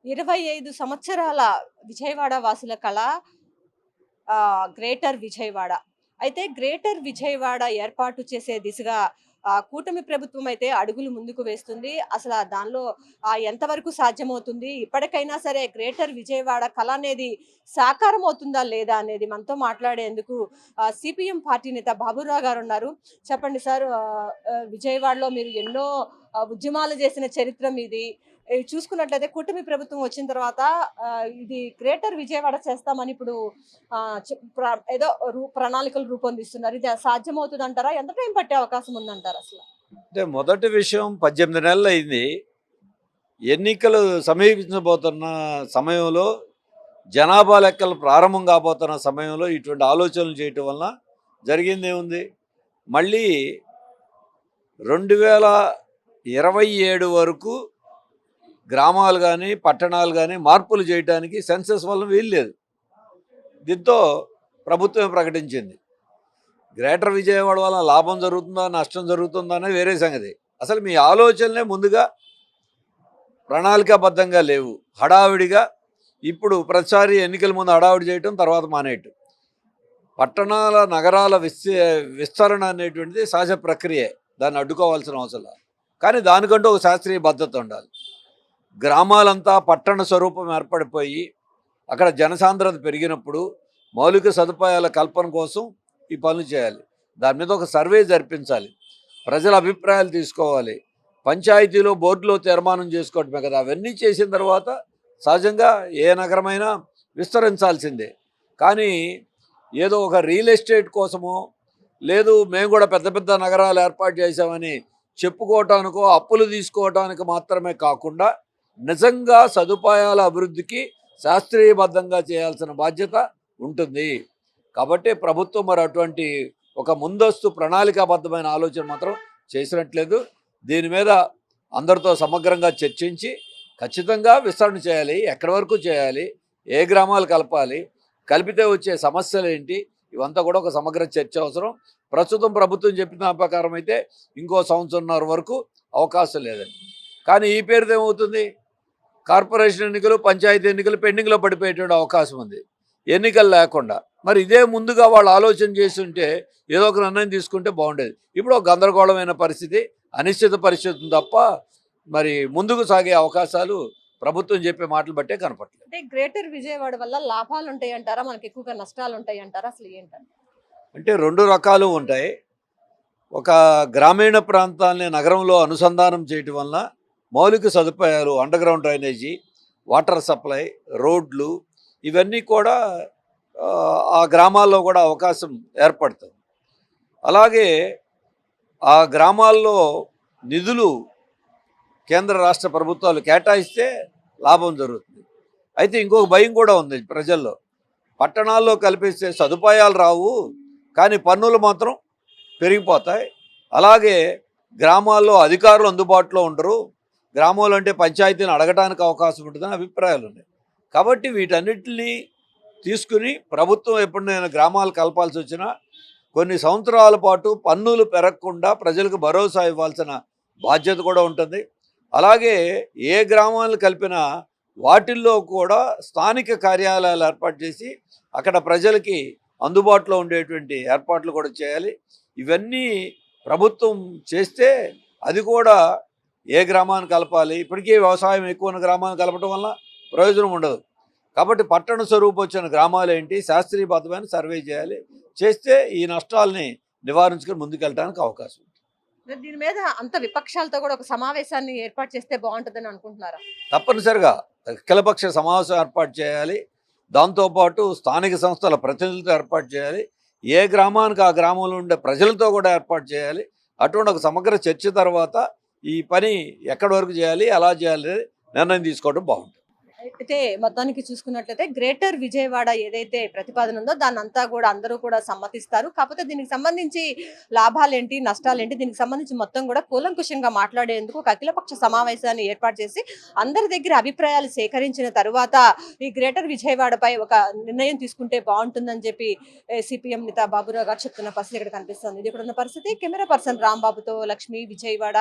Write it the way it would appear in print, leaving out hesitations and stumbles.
25 సంవత్సరాల విజయవాడ వాసుల కళ గ్రేటర్ విజయవాడ. అయితే గ్రేటర్ విజయవాడ ఏర్పాటు చేసే దిశగా కూటమి ప్రభుత్వం అయితే అడుగులు ముందుకు వేస్తుంది. అసల దానిలో ఎంతవరకు సాధ్యమవుతుంది? ఇప్పటికైనా సరే గ్రేటర్ విజయవాడ కళ అనేది సాకారం అవుతుందా? లేదా? అనేది మనతో మాట్లాడేందుకు సిపిఎం పార్టీ నేత బాబురావు గారున్నారు. చెప్పండి సార్, విజయవాడలో మీరు ఎన్నో ఉద్యమాలు చేసిన చరిత్ర మీది. ఇవి చూసుకున్నట్లయితే కూటమి ప్రభుత్వం వచ్చిన తర్వాత ఇది గ్రేటర్ విజయవాడ చేస్తామని ఇప్పుడు ఏదో ప్రణాళికలు రూపొందిస్తున్నారు. ఇది సాధ్యమవుతుందంటారా? ఎంత టైం పట్టే అవకాశం ఉందంటారు అసలు? అంటే మొదటి విషయం 18 నెలలు అయింది. ఎన్నికలు సమీపించబోతున్న సమయంలో, జనాభా లెక్కలు ప్రారంభం కాబోతున్న సమయంలో ఇటువంటి ఆలోచనలు చేయటం వలన జరిగిందేముంది? మళ్ళీ 2027 వరకు గ్రామాలు కానీ పట్టణాలు కానీ మార్పులు చేయడానికి సెన్సస్ వల్ల వీల్లేదు. దీంతో ప్రభుత్వం ప్రకటించింది. గ్రేటర్ విజయవాడ వల్ల లాభం జరుగుతుందా నష్టం జరుగుతుందా అనేది వేరే సంగతి. అసలు మీ ఆలోచనలే ముందుగా ప్రణాళికాబద్ధంగా లేవు. హడావిడిగా ఇప్పుడు ప్రతిసారి ఎన్నికల ముందు హడావిడి చేయటం, తర్వాత మానేయటం. పట్టణాల నగరాల విస్తరణ అనేటువంటిది సహజ ప్రక్రియ, దాన్ని అడ్డుకోవాల్సిన అవసరం లేదు. కానీ దానికంటూ ఒక శాస్త్రీయ భద్రత ఉండాలి. గ్రామాలంతా పట్టణ స్వరూపం ఏర్పడిపోయి అక్కడ జనసాంద్రత పెరిగినప్పుడు మౌలిక సదుపాయాల కల్పన కోసం ఈ పనులు చేయాలి. దాని మీద ఒక సర్వే జరిపించాలి, ప్రజల అభిప్రాయాలు తీసుకోవాలి, పంచాయతీలో బోర్డులో తీర్మానం చేసుకోవటమే కదా. అవన్నీ చేసిన తర్వాత సహజంగా ఏ నగరమైనా విస్తరించాల్సిందే. కానీ ఏదో ఒక రియల్ ఎస్టేట్ కోసమో, లేదు మేము కూడా పెద్ద పెద్ద నగరాలు ఏర్పాటు చేసామని చెప్పుకోవటానికో, అప్పులు తీసుకోవటానికి మాత్రమే కాకుండా నిజంగా సదుపాయాల అభివృద్ధికి శాస్త్రీయబద్ధంగా చేయాల్సిన బాధ్యత ఉంటుంది. కాబట్టి ప్రభుత్వం మరి అటువంటి ఒక ముందస్తు ప్రణాళికాబద్ధమైన ఆలోచన మాత్రం చేసినట్లేదు. దీని మీద అందరితో సమగ్రంగా చర్చించి ఖచ్చితంగా విస్తరణ చేయాలి. ఎక్కడి వరకు చేయాలి, ఏ గ్రామాలు కలపాలి, కలిపితే వచ్చే సమస్యలు ఏంటి, ఇవంతా కూడా ఒక సమగ్ర చర్చ అవసరం. ప్రస్తుతం ప్రభుత్వం చెప్పిన ప్రకారం అయితే ఇంకో సంవత్సరంన్నర వరకు అవకాశం లేదండి. కానీ ఈ పేరుతో ఏమవుతుంది? కార్పొరేషన్ ఎన్నికలు, పంచాయతీ ఎన్నికలు పెండింగ్లో పడిపోయేటువంటి అవకాశం ఉంది, ఎన్నికలు లేకుండా. మరి ఇదే ముందుగా వాళ్ళు ఆలోచన చేస్తుంటే ఏదో ఒక నిర్ణయం తీసుకుంటే బాగుండేది. ఇప్పుడు ఒక గందరగోళమైన పరిస్థితి, అనిశ్చిత పరిస్థితి తప్ప మరి ముందుకు సాగే అవకాశాలు ప్రభుత్వం చెప్పే మాటలు బట్టే కనపడలేదు. అంటే గ్రేటర్ విజయవాడ వల్ల లాభాలు ఉంటాయి అంటారా? మనకి ఎక్కువగా నష్టాలు ఉంటాయి అంటారా? అసలు ఏంటంటే అంటే రెండు రకాలు ఉంటాయి. ఒక గ్రామీణ ప్రాంతాలని నగరంలో అనుసంధానం చేయటం వల్ల మౌలిక సదుపాయాలు, under ground drainage, water supply, రోడ్లు, ఇవన్నీ కూడా ఆ గ్రామాల్లో కూడా అవకాశం ఏర్పడుతుంది. అలాగే ఆ గ్రామాల్లో నిధులు కేంద్ర రాష్ట్ర ప్రభుత్వాలు కేటాయిస్తే లాభం జరుగుతుంది. అయితే ఇంకొక భయం కూడా ఉంది ప్రజల్లో. పట్టణాల్లో కల్పిస్తే సదుపాయాలు రావు, కానీ పన్నులు మాత్రం పెరిగిపోతాయి. అలాగే గ్రామాల్లో అధికారులు అందుబాటులో ఉండరు, గ్రామాలు అంటే పంచాయతీని అడగడానికి అవకాశం ఉంటుందని అభిప్రాయాలు ఉన్నాయి. కాబట్టి వీటన్నిటిని తీసుకుని ప్రభుత్వం ఎప్పుడైనా గ్రామాలు కలపాల్సి వచ్చినా కొన్ని సంవత్సరాల పాటు పన్నులు పెరగకుండా ప్రజలకు భరోసా ఇవ్వాల్సిన బాధ్యత కూడా ఉంటుంది. అలాగే ఏ గ్రామాలు కలిపినా వాటిల్లో కూడా స్థానిక కార్యాలయాలు ఏర్పాటు చేసి అక్కడ ప్రజలకి అందుబాటులో ఉండేటువంటి ఏర్పాట్లు కూడా చేయాలి. ఇవన్నీ ప్రభుత్వం చేస్తే అది కూడా ఏ గ్రామాన్ని కలపాలి, ఇప్పటికీ వ్యవసాయం ఎక్కువ ఉన్న గ్రామాన్ని కలపడం వల్ల ప్రయోజనం ఉండదు. కాబట్టి పట్టణ స్వరూపం వచ్చిన గ్రామాలు ఏంటి, శాస్త్రీయబద్ధమైన సర్వే చేయాలి. చేస్తే ఈ నష్టాలని నివారించుకొని ముందుకెళ్ళడానికి అవకాశం ఉంది. దీని మీద అంత విపక్షాలతో కూడా ఒక సమావేశాన్ని ఏర్పాటు చేస్తే బాగుంటుందని అనుకుంటున్నారా? తప్పనిసరిగా అఖిలపక్ష సమావేశం ఏర్పాటు చేయాలి. దాంతోపాటు స్థానిక సంస్థల ప్రతినిధులతో ఏర్పాటు చేయాలి. ఏ గ్రామానికి ఆ గ్రామంలో ఉండే ప్రజలతో కూడా ఏర్పాటు చేయాలి. అటువంటి ఒక సమగ్ర చర్చ తర్వాత ఈ పని ఎక్కడి వరకు చేయాలి, ఎలా చేయాలి నిర్ణయం తీసుకోవడం బాగుంటుంది. అయితే మొత్తానికి చూసుకున్నట్లయితే గ్రేటర్ విజయవాడ ఏదైతే ప్రతిపాదన ఉందో దాన్నంతా కూడా అందరూ కూడా సమ్మతిస్తారు. కాకపోతే దీనికి సంబంధించి లాభాలేంటి, నష్టాలేంటి, దీనికి సంబంధించి మొత్తం కూడా కూలంకుషంగా మాట్లాడేందుకు ఒక అఖిలపక్ష సమావేశాన్ని ఏర్పాటు చేసి అందరి దగ్గర అభిప్రాయాలు సేకరించిన తరువాత ఈ గ్రేటర్ విజయవాడపై ఒక నిర్ణయం తీసుకుంటే బాగుంటుందని చెప్పి సిపిఎం నేత బాబురావు గారు చెప్తున్న పరిస్థితి ఇక్కడ కనిపిస్తుంది. ఇది ఇక్కడ ఉన్న పరిస్థితి. కెమెరా పర్సన్ రాంబాబుతో లక్ష్మి, విజయవాడ.